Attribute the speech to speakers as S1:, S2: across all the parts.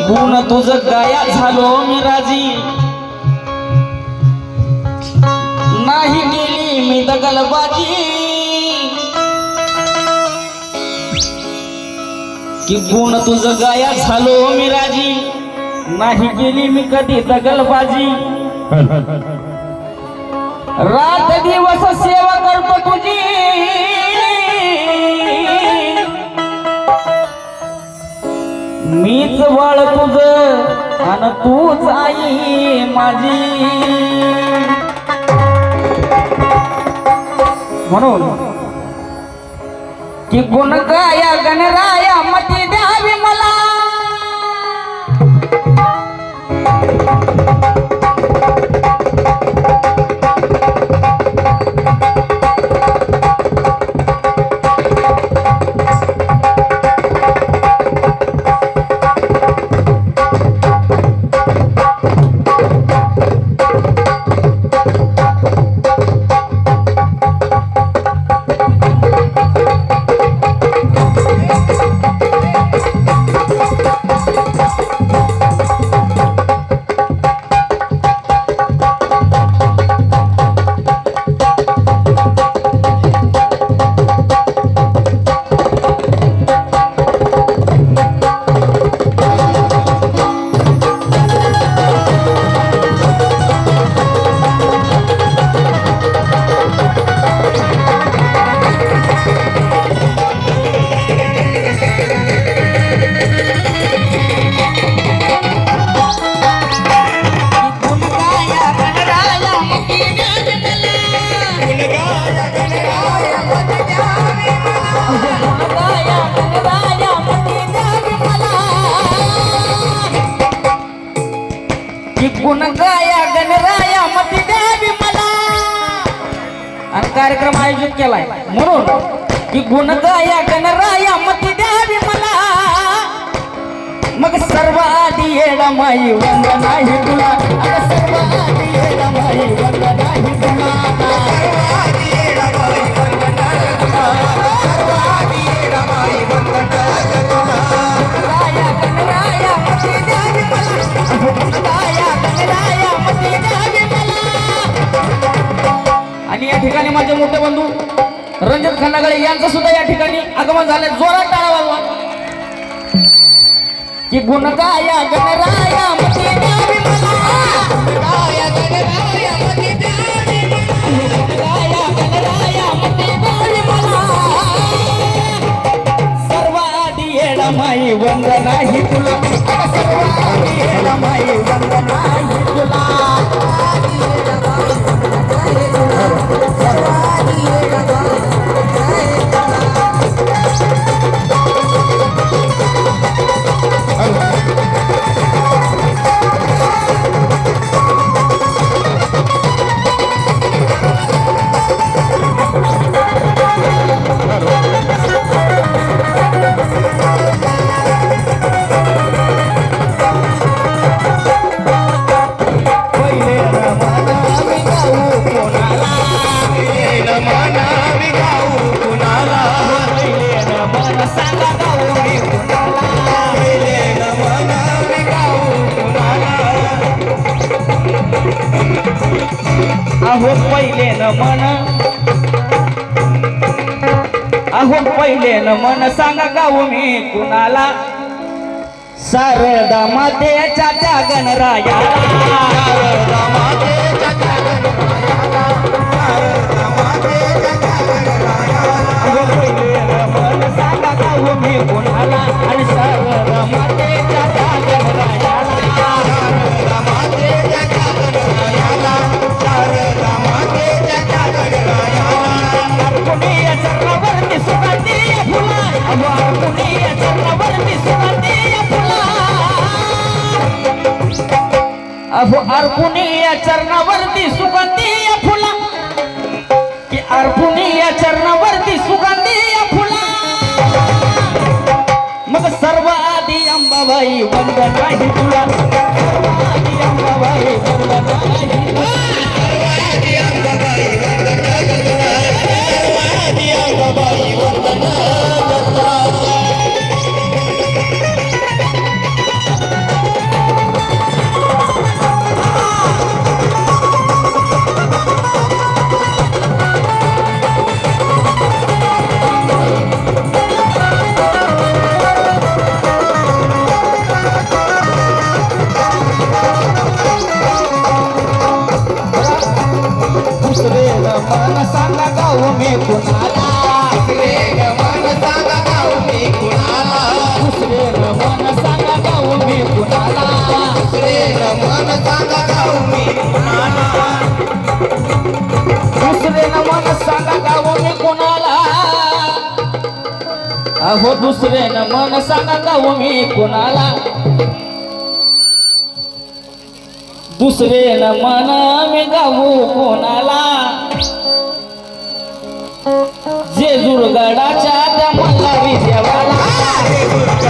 S1: गुण तुझं गाया झालो मी राजी, नाही गेली मी दगलबाजी, की गुण तुझं गाया झालो मी राजी, नाही गेली मी कधी दगलबाजी। रात दिवस सेवा करतो तुझी, मीच वाळ तुझं आणि तूच आई माझी। म्हणून की गुण गाया गणराया मती द्यावी मला, गुण गाया गणराया मती द्यावी मला। आणि कार्यक्रम आयोजित केलाय म्हणून की गुण गाया गणराया मती द्यावी मला। मग सर्व आधी येडा माई वंद नाही तुला, सर्व आधी येडा माई वंद नाही तुला, सर्व आधी येडा माई वंद नाही तुला, सर्व आधी येडा माई वंद नाही तुला। गाया गणराया मती द्यावी मला, गाया गणराया मती द्यावी मला। आणि या ठिकाणी माझे मोठे बंधू रणजित खंडागळे यांचं सुद्धा या ठिकाणी आगमन झाले, जोरात टाळ्या वाजवा। की गुण गाया गणराया मती द्यावी मला, गाया गणराया मती द्यावी मला, गाया गणराया मती द्यावी मला। सर्व आधी येडा माई वंद नाही तुला, सर्व आधी येडा माई वंद नाही तुला, सर्व आधी येडा माई अहो पहिले न मन, अहो पहिले न मन सांगा गाऊ मी कुणाला, शारदा मातेच्या त्या गणराया, शारदा मातेच्या त्या गणराया, शारदा मातेच्या त्या गणराया। अहो पहिले न मन सांगा गाऊ मी कुणाला, आणि शारदा मातेच्या त्या गणराया, शारदा मातेच्या त्या गणराया, शारदा मातेच्या त्या गणराया। कुणीया चरणावरती सुगंधी फुला, अहो कुणीया चरणावरती सुगंधी फुला, अहो अर्पुनीया चरणावरती सुगंधी फुला, की अर्पुनीया चरणावरती सुगंधी फुला। मग सर्व आधी अंबाबाई वंद नाही तुला, सर्व आधी अंबाबाई वंद नाही तुला, सर्व आधी अंबाबाई वंद नाही तुला, सर्व आधी अंबाबाई वंद नाही तुला। अहो दुसऱ्यानं मन सांगा गाऊ मी कुणाला दुसऱ्यानं मन मी गाऊ कोणाला जेजुरगडाच्या त्या मल्हारी देवाला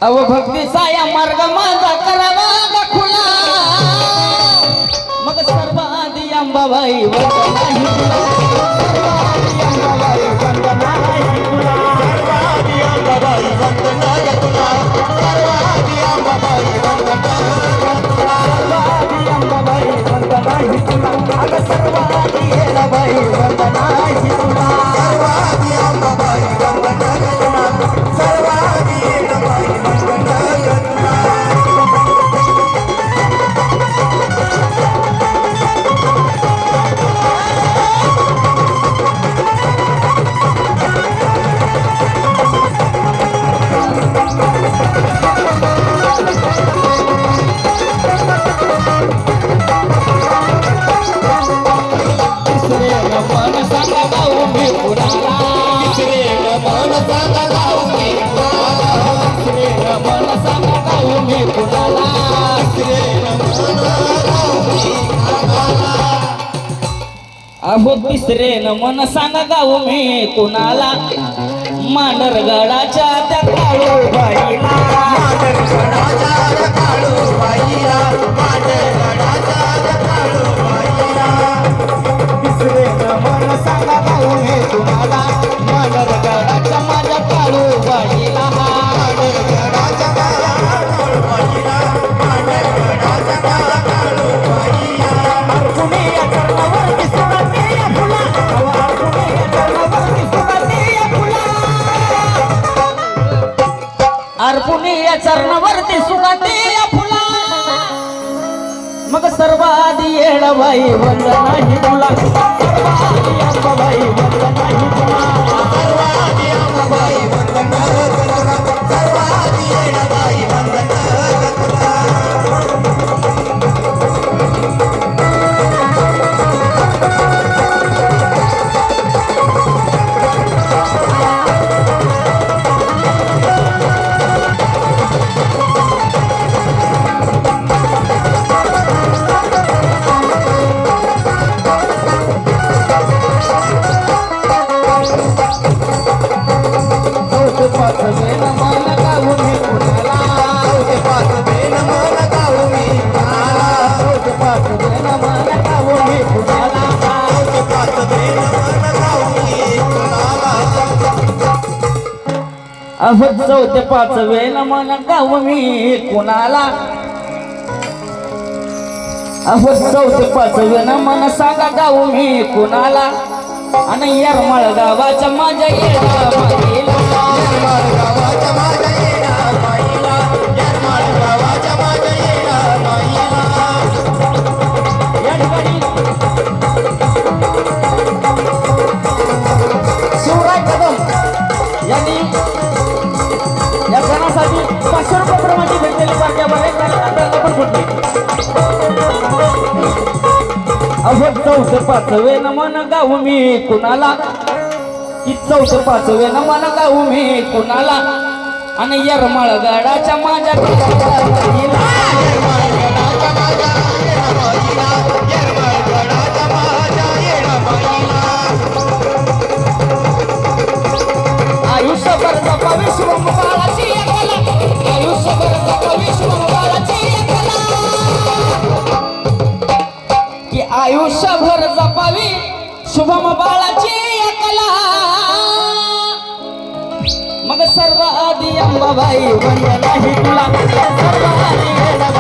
S1: अव भक्तीचा या मार्ग माझा करावा खुला मग सर्व आधी अंबाबाई वंदनाही तुला सर्व आधी अंबाबाई वंदनाही तुला सर्व आधी अंबाबाई वंदनाही तुला अगं सर्व आधी येळाबाई वंदनाही तुला सर्व आधी अंबाबाई वंदनाही तुला सर्व आधी येळाबाई अहो तिसरे न मन सांग गाऊ मी कुणाला मांडरगडाच्या त्या काळूबाईला मांडरगडाच्या त्या काळूबाईला मांडरगडाच्या त्या काळूबाईला तिसरे न मन सांग गाऊ मी कुणाला मांडरगडाच्या माझ्या काळूबाईला मांडरगडाच्या माझ्या काळूबाईला मांडरगडाच्या माझ्या काळूबाईला अर्जुनीया चरणावर अर्पुनीय चरणावरती सुगंधी फुला मग सर्व आधी येळाबाई वंदनाही तुला सर्व आधी अंबाबाई वंदनाही तुला सर्व आधी अंबाबाई वंदनाही तुला सर्व आधी येळाबाई वंदनाही तुला अहो चौथे पाचवे नमन गाऊ मी कुणाला अहो चौथे पाचवे नमन सांगा गाऊ मी कुणाला आणि येरमाळ गावाच्या माझ्या येळाबाईला येरमाळ गावाच्या माझ्या येळाबाईला येरमाळ गावाच्या माझ्या येळाबाईला या ठिकाणी शिवराय कदम यांनी या सणासाठी 500 रुपये प्रमाणे भेटलेली पार्ट्यावर एक कार्यक्रम पण फुटली अहो चौथे पाचवे नमन गाऊ मी कुणाला की चौथे पाचवे नमन गाऊ मी कुणाला आणि येरमाळ गडाच्या माझ्या आयुष्यभर जपावी शिवमुखाची आयुष्यभर जपावी शिवमुखाची की आयुष्यभर जपावी शुभम बाळाची कला मग सर्व आधी अंबाबाई वंदनाही तुला सर्व आधी